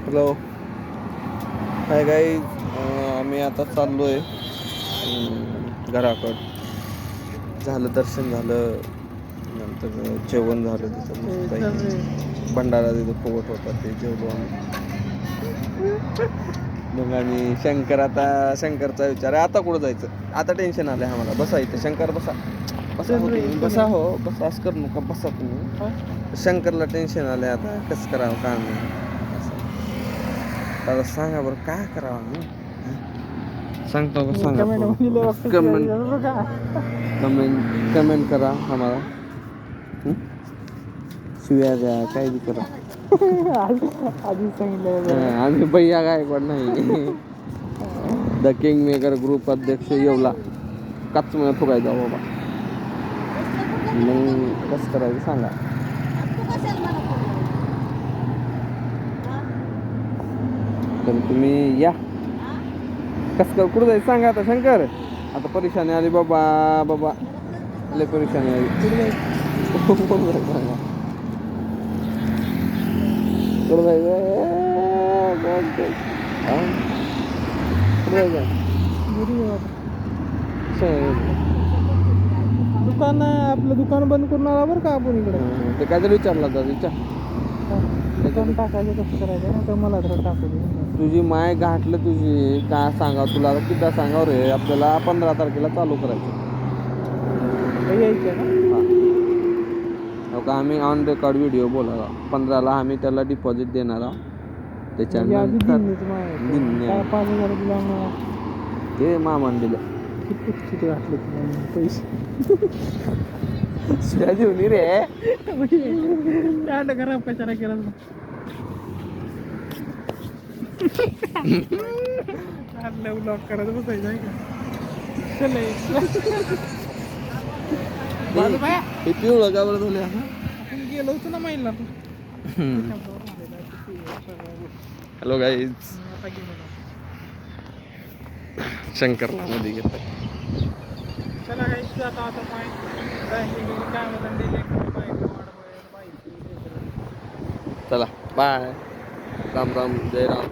Hello hi guys. आम्ही आता चाललो आहे घराकडं. झालं दर्शन झालं, नंतर जेवण झालं तिथं मस्त भंडारा तिथं फुकट होता ते जेवलो आम्ही. मग आम्ही शंकरचा विचार आहे आता कुठं जायचं. आता टेन्शन आलंय आम्हाला. बसा इथं शंकर बसा बसा हो तुम्ही बसा हो बसा असं करू नका बसा तुम्ही. शंकरला टेन्शन आलंय आता कसं करावं काय नाही. दादा सांगा बरं काय करावं आम्ही. सांगतो का सांगा कमेंट करा आम्हाला. शिव्या द्या काय बी करा. आधी सांगितलं आम्ही भैया गायकवाड नाही. द किंग मेकर ग्रुप अध्यक्ष येवला काच मला फुगायचा बाबा. मग कसं करायचं सांगा. तर तुम्ही या कसं कर कुठं जायचं सांगा आता शंकर. आता परेशानी आली बाबा बाबा लय परेशानी आली. कुठं जायचं सांगा. कुठं जायचं दुकान आपलं दुकान बंद करून आला बरं का आपण इकडे. ते काहीतरी विचारला होता विचार. दुकान टाकायचं कसं करायचं ना तर मला तर टाकू दे. तुझी माय घाटलं तुझी काय सांगा तुला किती सांगाव रे. आपल्याला 15 तारखेला चालू करायचं यायचं ना. हो का आम्ही ऑन रेकॉर्ड व्हिडिओ बोला 15ला आम्ही त्याला डिपॉझिट देणार आहोत. त्याच्यानंतर ते मामान दिलं किती घातले पैसे. शिवाय देऊन रे खराब कशाला केला. ब्लॉक करत बसायचं आहे का. हे पिवळं का बरं झालं. आपण गेलो होतो ना महिला. Hello guys. शंकरला मध्ये घेतलं. चला गाईज आता चला बाय. राम राम जय राम.